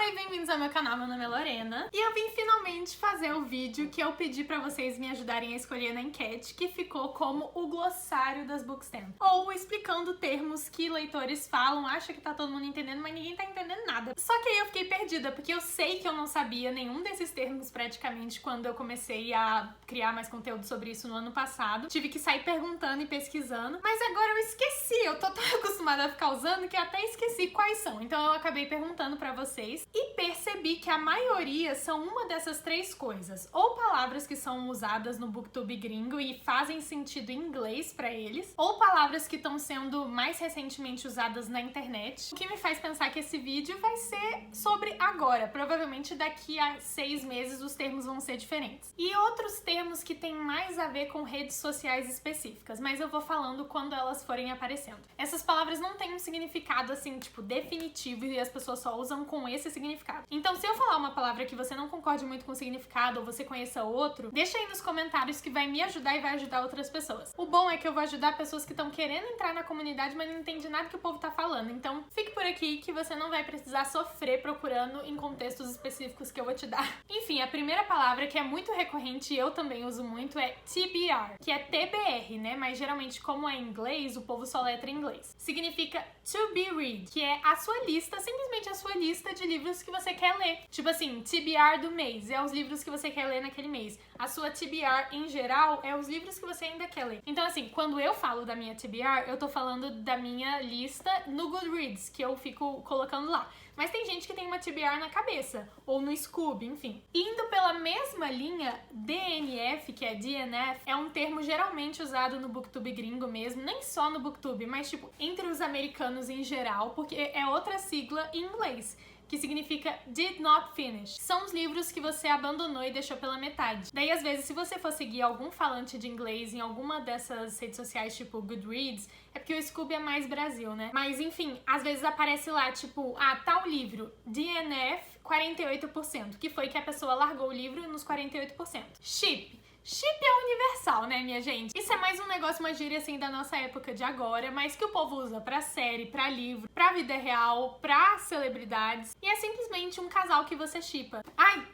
Oi, bem-vindos ao meu canal, meu nome é Lorena e eu vim finalmente fazer o vídeo que eu pedi pra vocês me ajudarem a escolher na enquete, que ficou como o glossário das Bookstamp, ou explicando termos que leitores falam, acha que tá todo mundo entendendo, mas ninguém tá entendendo nada. Só que aí eu fiquei perdida, porque eu sei que eu não sabia nenhum desses termos praticamente quando eu comecei a criar mais conteúdo sobre isso no ano passado. Tive que sair perguntando e pesquisando, mas agora eu esqueci, eu tô tão acostumada a ficar usando que eu até esqueci quais são. Então eu acabei perguntando pra vocês e percebi que a maioria são uma dessas três coisas, ou palavras que são usadas no Booktube gringo e fazem sentido em inglês pra eles, ou palavras que estão sendo mais recentemente usadas na internet, o que me faz pensar que esse vídeo vai ser sobre agora. Provavelmente daqui a 6 meses os termos vão ser diferentes. E outros termos que têm mais a ver com redes sociais específicas, mas eu vou falando quando elas forem aparecendo. Essas palavras não têm um significado assim, tipo, definitivo e as pessoas só usam com esse significado. Então, se eu falar uma palavra que você não concorde muito com o significado ou você conheça outro, deixa aí nos comentários que vai me ajudar e vai ajudar outras pessoas. O bom é que eu vou ajudar pessoas que estão querendo entrar na comunidade, mas não entende nada que o povo tá falando. Então, fique por aqui que você não vai precisar sofrer procurando em contextos específicos que eu vou te dar. Enfim, a primeira palavra que é muito recorrente e eu também uso muito é TBR, que é TBR, né? Mas geralmente, como é em inglês, o povo só letra em inglês. Significa to be read, que é a sua lista, simplesmente a sua lista de livros que você quer ler. Tipo assim, TBR do mês é os livros que você quer ler naquele mês. A sua TBR em geral é os livros que você ainda quer ler. Então assim, quando eu falo da minha TBR, eu tô falando da minha lista no Goodreads, que eu fico colocando lá. Mas tem gente que tem uma TBR na cabeça, ou no Scoob, enfim. Indo pela mesma linha, DNF, que é DNF, é um termo geralmente usado no Booktube gringo mesmo, nem só no Booktube, mas tipo, entre os americanos em geral, porque é outra sigla em inglês, que significa did not finish. São os livros que você abandonou e deixou pela metade. Daí, às vezes, se você for seguir algum falante de inglês em alguma dessas redes sociais, tipo Goodreads, é porque o Scoob é mais Brasil, né? Mas, enfim, às vezes aparece lá, tipo, tal livro, DNF 48%, que foi que a pessoa largou o livro nos 48%. Ship. Ship é universal, né, minha gente? Isso é mais um negócio, uma gíria assim da nossa época de agora, mas que o povo usa pra série, pra livro, pra vida real, pra celebridades. E é simplesmente um casal que você shippa. Ai,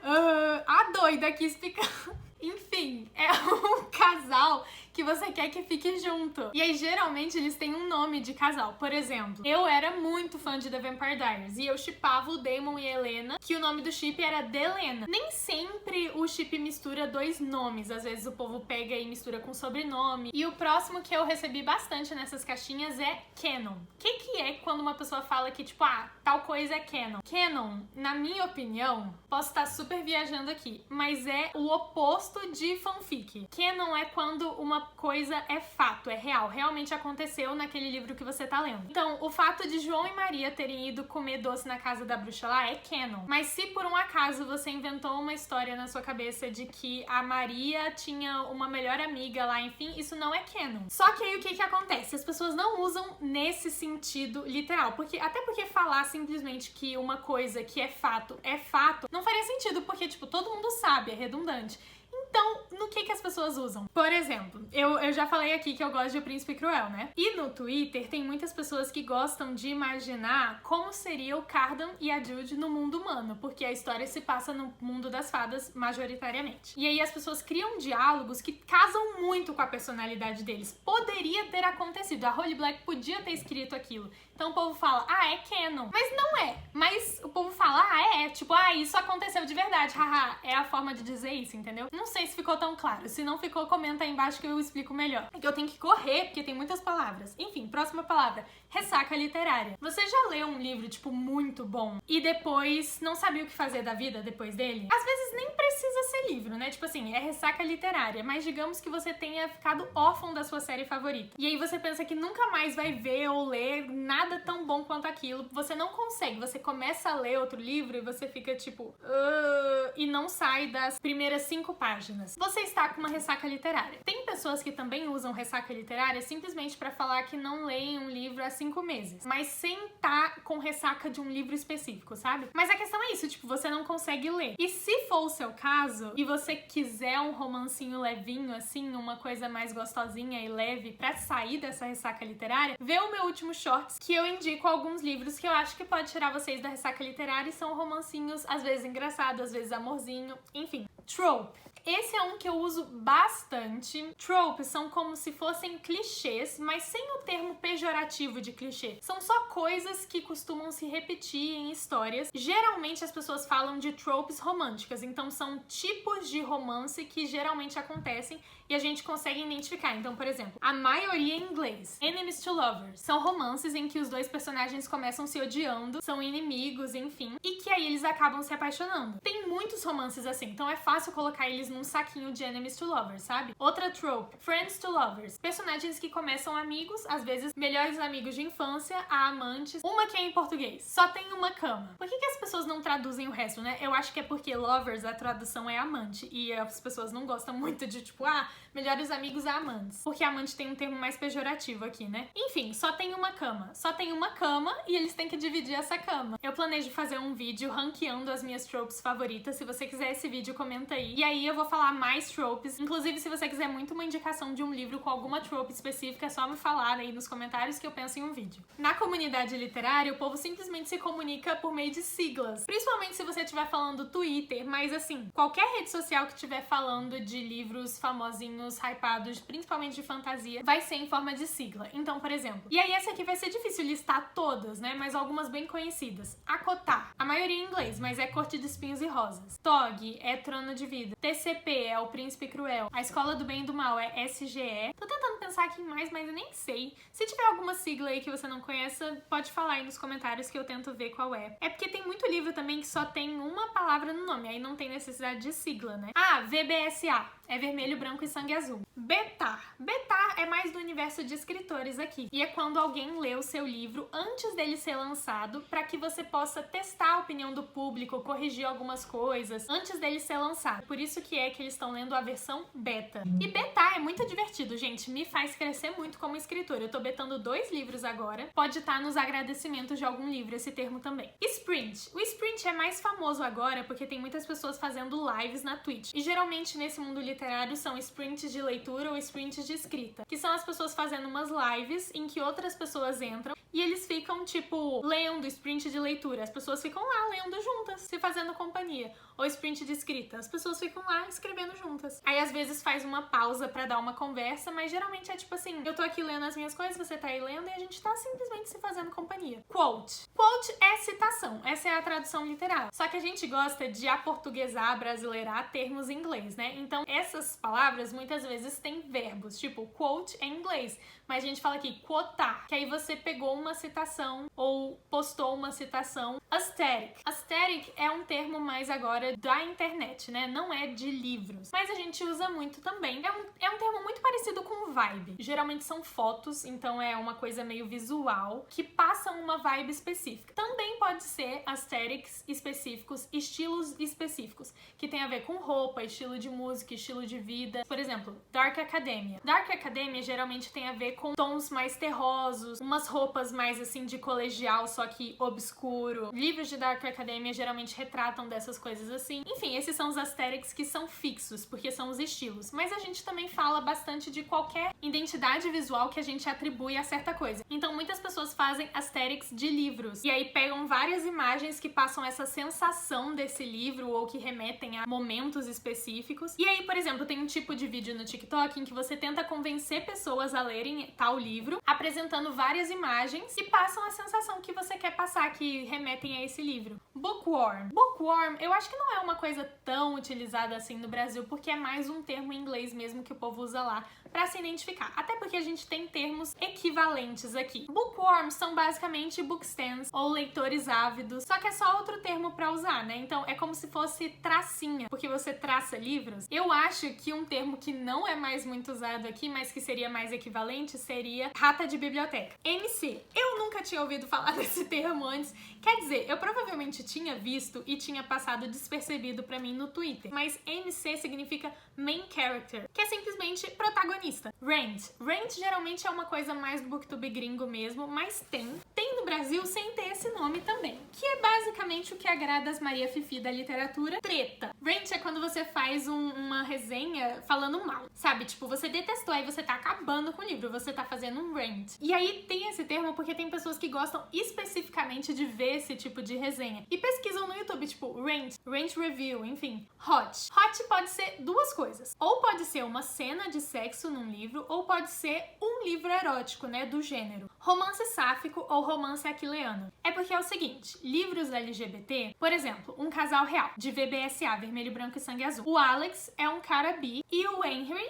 a doida aqui explicando. Enfim, é um casal que você quer que fique junto. E aí, geralmente, eles têm um nome de casal. Por exemplo, eu era muito fã de The Vampire Diaries e eu shippava o Damon e a Helena, que o nome do ship era Delena. Nem sempre o ship mistura dois nomes. Às vezes o povo pega e mistura com sobrenome. E o próximo que eu recebi bastante nessas caixinhas é canon. O que é quando uma pessoa fala que, tipo, tal coisa é canon? Canon, na minha opinião, posso estar super viajando aqui, mas é o oposto de fanfic. Canon é quando uma coisa é fato, é real, realmente aconteceu naquele livro que você tá lendo. Então, o fato de João e Maria terem ido comer doce na casa da bruxa lá é canon. Mas se por um acaso você inventou uma história na sua cabeça de que a Maria tinha uma melhor amiga lá, enfim, isso não é canon. Só que aí o que acontece? As pessoas não usam nesse sentido literal, até porque falar simplesmente que uma coisa que é fato, não faria sentido, porque, tipo, todo mundo sabe, é redundante. Então, no que as pessoas usam? Por exemplo, eu já falei aqui que eu gosto de O Príncipe Cruel, né? E no Twitter tem muitas pessoas que gostam de imaginar como seria o Cardan e a Jude no mundo humano, porque a história se passa no mundo das fadas majoritariamente. E aí as pessoas criam diálogos que casam muito com a personalidade deles. Poderia ter acontecido, a Holly Black podia ter escrito aquilo. Então o povo fala, é canon. Mas não é. Mas o povo fala, é. Tipo, isso aconteceu de verdade. Haha, é a forma de dizer isso, entendeu? Não sei se ficou tão claro. Se não ficou, comenta aí embaixo que eu explico melhor. É que eu tenho que correr, porque tem muitas palavras. Enfim, próxima palavra. Ressaca literária. Você já leu um livro, tipo, muito bom e depois não sabia o que fazer da vida depois dele? Às vezes nem precisa ser livro, né? Tipo assim, é ressaca literária. Mas digamos que você tenha ficado órfão da sua série favorita. E aí você pensa que nunca mais vai ver ou ler nada tão bom quanto aquilo. Você não consegue. Você começa a ler outro livro e você fica tipo... e não sai das primeiras 5 páginas. Você está com uma ressaca literária. Tem pessoas que também usam ressaca literária simplesmente pra falar que não leem um livro há 5 meses, mas sem estar com ressaca de um livro específico, sabe? Mas a questão é isso, tipo, você não consegue ler. E se for o seu acaso e você quiser um romancinho levinho, assim, uma coisa mais gostosinha e leve pra sair dessa ressaca literária, vê o meu último shorts, que eu indico alguns livros que eu acho que pode tirar vocês da ressaca literária e são romancinhos, às vezes engraçados, às vezes amorzinho, enfim. Trope. Esse é um que eu uso bastante. Tropes são como se fossem clichês, mas sem o termo pejorativo de clichê. São só coisas que costumam se repetir em histórias. Geralmente as pessoas falam de tropes românticas, então são tipos de romance que geralmente acontecem e a gente consegue identificar. Então, por exemplo, a maioria em inglês, enemies to lovers, são romances em que os dois personagens começam se odiando, são inimigos, enfim, e que aí eles acabam se apaixonando. Tem muitos romances assim, então é fácil colocar eles num saquinho de enemies to lovers, sabe? Outra trope, friends to lovers, personagens que começam amigos, às vezes melhores amigos de infância, a amantes. Uma que é em português, só tem uma cama. Por que as pessoas não traduzem o resto, né? Eu acho que é porque lovers, a tradução é amante, e as pessoas não gostam muito de tipo, melhores amigos a amantes. Porque amante tem um termo mais pejorativo aqui, né? Enfim, só tem uma cama. Só tem uma cama e eles têm que dividir essa cama. Eu planejo fazer um vídeo ranqueando as minhas tropes favoritas. Se você quiser esse vídeo, comenta aí. E aí eu vou falar mais tropes. Inclusive, se você quiser muito uma indicação de um livro com alguma trope específica, é só me falar aí nos comentários que eu penso em um vídeo. Na comunidade literária, o povo simplesmente se comunica por meio de siglas. Principalmente se você estiver falando Twitter, mas assim, qualquer rede social que estiver falando de livros famosinhos, hypados, principalmente de fantasia, vai ser em forma de sigla. Então, por exemplo, e aí essa aqui vai ser difícil listar todas, né? Mas algumas bem conhecidas. ACOTAR, a maioria em inglês, mas é Corte de Espinhos e Rosas. TOG é Trono de Vidro. TCP é O Príncipe Cruel. A Escola do Bem e do Mal é SGE. Tô tentando pensar aqui em mais, mas eu nem sei. Se tiver alguma sigla aí que você não conheça, pode falar aí nos comentários que eu tento ver qual é. É porque tem muito livro também que só tem uma palavra no nome, aí não tem necessidade de sigla, né? VBSA. É Vermelho, Branco e Sangue Azul. Betar. Betar é mais do universo de escritores aqui. E é quando alguém lê o seu livro antes dele ser lançado, para que você possa testar a opinião do público, corrigir algumas coisas antes dele ser lançado. Por isso que eles estão lendo a versão beta. E betar é muito divertido, gente. Me faz crescer muito como escritora. Eu tô betando 2 livros agora. Pode estar nos agradecimentos de algum livro esse termo também. Sprint. O sprint é mais famoso agora porque tem muitas pessoas fazendo lives na Twitch. E geralmente nesse mundo literário são sprints de leitura ou sprints de escrita, que são as pessoas fazendo umas lives em que outras pessoas entram e eles ficam, tipo, lendo sprint de leitura. As pessoas ficam lá lendo juntas, se fazendo companhia. Ou sprint de escrita, as pessoas ficam lá escrevendo juntas. Aí às vezes faz uma pausa pra dar uma conversa, mas geralmente é tipo assim, eu tô aqui lendo as minhas coisas, você tá aí lendo e a gente tá simplesmente se fazendo companhia. Quote. Quote é citação, essa é a tradução literal. Só que a gente gosta de aportuguesar, brasileirar termos em inglês, né? Então essas palavras muitas vezes têm verbos, tipo quote é em inglês, mas a gente fala aqui quotar, que aí você pegou uma citação ou postou uma citação. Aesthetic. Aesthetic é um termo mais agora da internet, né? Não é de livros, mas a gente usa muito também. É um termo muito parecido com vibe. Geralmente são fotos, então é uma coisa meio visual que passam uma vibe específica. Também pode ser aesthetics específicos, estilos específicos, que tem a ver com roupa, estilo de música, estilo de vida. Por exemplo, Dark Academia. Dark Academia geralmente tem a ver com tons mais terrosos, umas roupas mais assim de colegial, só que obscuro. Livros de Dark Academia geralmente retratam dessas coisas assim. Enfim, esses são os aesthetics que são fixos, porque são os estilos. Mas a gente também fala bastante de qualquer identidade visual que a gente atribui a certa coisa. Então muitas pessoas fazem aesthetics de livros. E aí pegam várias imagens que passam essa sensação desse livro ou que remetem a momentos específicos. E aí, por exemplo, tem um tipo de vídeo no TikTok em que você tenta convencer pessoas a lerem tal livro, apresentando várias imagens que passam a sensação que você quer passar, que remetem a esse livro. Bookworm. Bookworm, eu acho que não é uma coisa tão utilizada assim no Brasil, porque é mais um termo em inglês mesmo que o povo usa lá pra se identificar. Até porque a gente tem termos equivalentes aqui. Bookworms são basicamente bookstands ou leitores ávidos, só que é só outro termo pra usar, né? Então é como se fosse tracinha, porque você traça livros. Eu acho que um termo que não é mais muito usado aqui, mas que seria mais equivalente, seria rata de biblioteca. MC. Eu nunca tinha ouvido falar desse termo antes. Quer dizer, eu provavelmente tinha visto e tinha passado despercebido pra mim no Twitter, mas MC significa Main Character, que é simplesmente protagonista. Rant. Rant geralmente é uma coisa mais do booktube gringo mesmo, mas tem no no Brasil sem ter esse nome também, que é basicamente o que agrada as Maria Fifi da literatura, treta. Rant é quando você faz uma resenha falando mal, sabe? Tipo, você detestou, aí você tá acabando com o livro, você tá fazendo um rant. E aí tem esse termo porque tem pessoas que gostam especificamente de ver esse tipo de resenha e pesquisam no YouTube, tipo, rant review, enfim. Hot pode ser duas coisas. Ou pode ser uma cena de sexo num livro, ou pode ser um livro erótico, né, do gênero. Romance sáfico ou romance aquileano. É porque é o seguinte, livros LGBT, por exemplo, um casal real, de VBSA, vermelho, branco e sangue azul. O Alex é um cara bi e o Henry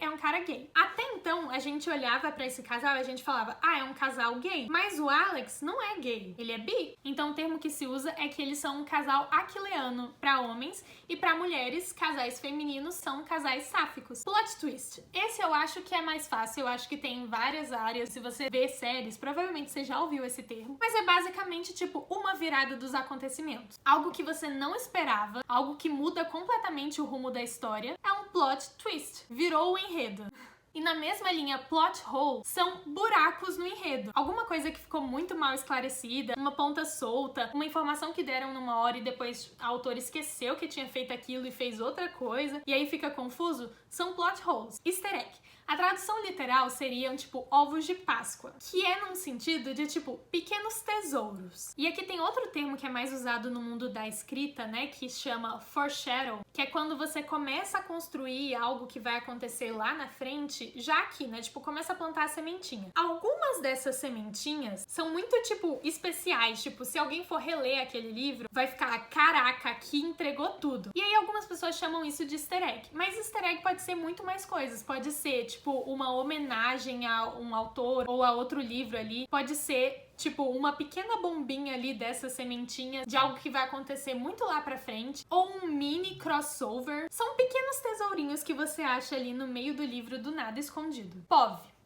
é um cara gay. Até então, a gente olhava pra esse casal e a gente falava, é um casal gay. Mas o Alex não é gay, ele é bi. Então o termo que se usa é que eles são um casal aquileano pra homens e pra mulheres, casais femininos são casais sáficos. Plot twist. Esse eu acho que é mais fácil, eu acho que tem várias áreas. Se você vê séries, provavelmente você já ouviu esse termo. Mas é basicamente tipo uma virada dos acontecimentos. Algo que você não esperava, algo que muda completamente o rumo da história, é um plot twist. Virou o enredo. E na mesma linha, plot hole são buracos no enredo. Alguma coisa que ficou muito mal esclarecida, uma ponta solta, uma informação que deram numa hora e depois a autora esqueceu que tinha feito aquilo e fez outra coisa, e aí fica confuso, são plot holes. Easter egg. A tradução literal seriam, tipo, ovos de Páscoa, que é num sentido de, tipo, pequenos tesouros. E aqui tem outro termo que é mais usado no mundo da escrita, né, que chama foreshadow, que é quando você começa a construir algo que vai acontecer lá na frente, já aqui, né, tipo, começa a plantar a sementinha. Algumas dessas sementinhas são muito, tipo, especiais, tipo, se alguém for reler aquele livro, vai ficar, caraca, aqui entregou tudo. E aí algumas pessoas chamam isso de easter egg, mas easter egg pode ser muito mais coisas, pode ser, tipo, uma homenagem a um autor ou a outro livro ali. Pode ser, tipo, uma pequena bombinha ali dessa sementinha de algo que vai acontecer muito lá pra frente. Ou um mini crossover. São pequenos tesourinhos que você acha ali no meio do livro do nada escondido.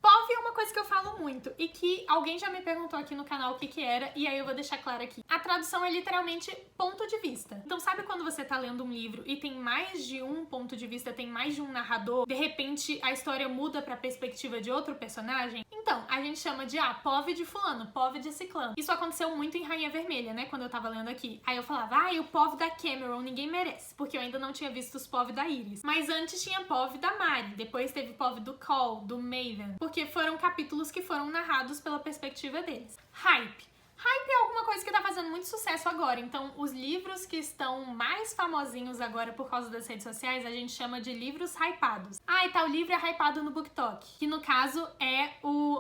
POV é uma coisa que eu falo muito e que alguém já me perguntou aqui no canal o que era, e aí eu vou deixar claro aqui. A tradução é literalmente ponto de vista. Então sabe quando você tá lendo um livro e tem mais de um ponto de vista, tem mais de um narrador, de repente a história muda pra perspectiva de outro personagem? Então, a gente chama de, POV de fulano, POV de ciclano. Isso aconteceu muito em Rainha Vermelha, né, quando eu tava lendo aqui. Aí eu falava, o POV da Cameron ninguém merece, porque eu ainda não tinha visto os POV da Iris. Mas antes tinha POV da Mari, depois teve POV do Cole, do Maven, porque foram capítulos que foram narrados pela perspectiva deles. Hype é alguma coisa que tá fazendo muito sucesso agora, então os livros que estão mais famosinhos agora por causa das redes sociais, a gente chama de livros hypados. E tal livro é hypado no BookTok, que no caso é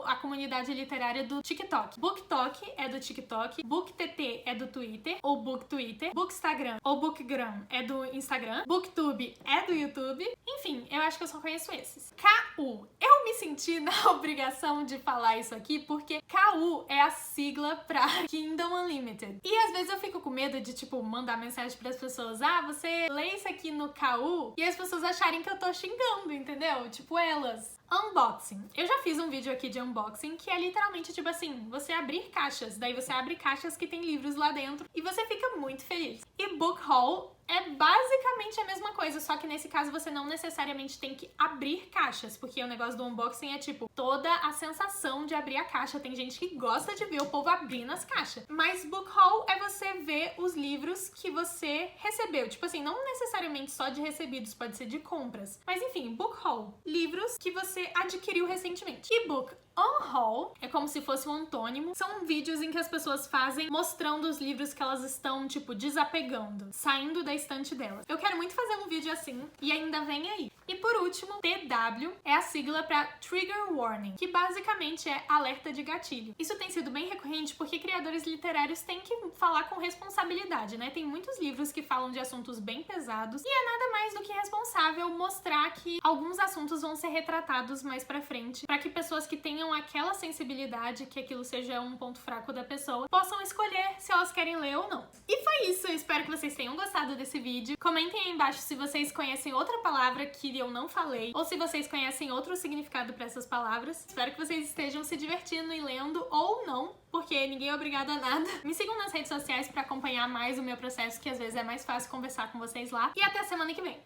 a comunidade literária do TikTok. BookTok é do TikTok, BookTT é do Twitter, ou BookTwitter, Bookstagram ou Bookgram é do Instagram, BookTube é do YouTube, enfim, eu acho que eu só conheço esses. KU. Eu me senti na obrigação de falar isso aqui porque KU é a sigla pra Kindle Unlimited. E às vezes eu fico com medo de, tipo, mandar mensagem pras pessoas, você lê isso aqui no KU, e as pessoas acharem que eu tô xingando, entendeu? Tipo, elas. Unboxing. Eu já fiz um vídeo aqui de unboxing que é literalmente tipo assim, você abrir caixas, daí você abre caixas que tem livros lá dentro e você fica muito feliz. E book haul é basicamente a mesma coisa, só que nesse caso você não necessariamente tem que abrir caixas, porque o negócio do unboxing é tipo toda a sensação de abrir a caixa. Tem gente que gosta de ver o povo abrindo as caixas. Mas book haul é você ver os livros que você recebeu. Tipo assim, não necessariamente só de recebidos, pode ser de compras. Mas enfim, book haul. Livros que você adquiriu recentemente. E book unhaul é como se fosse um antônimo. São vídeos em que as pessoas fazem mostrando os livros que elas estão, tipo, desapegando, saindo da estante delas. Eu quero muito fazer um vídeo assim e ainda vem aí. E por último, TW é a sigla para Trigger Warning, que basicamente é alerta de gatilho. Isso tem sido bem recorrente porque criadores literários têm que falar com responsabilidade, né? Tem muitos livros que falam de assuntos bem pesados e é nada mais do que responsável mostrar que alguns assuntos vão ser retratados mais pra frente, para que pessoas que tenham aquela sensibilidade, que aquilo seja um ponto fraco da pessoa, possam escolher se elas querem ler ou não. E foi isso, eu espero que vocês tenham gostado desse vídeo. Comentem aí embaixo se vocês conhecem outra palavra que eu não falei, ou se vocês conhecem outro significado para essas palavras. Espero que vocês estejam se divertindo e lendo, ou não, porque ninguém é obrigado a nada. Me sigam nas redes sociais para acompanhar mais o meu processo, que às vezes é mais fácil conversar com vocês lá. E até a semana que vem!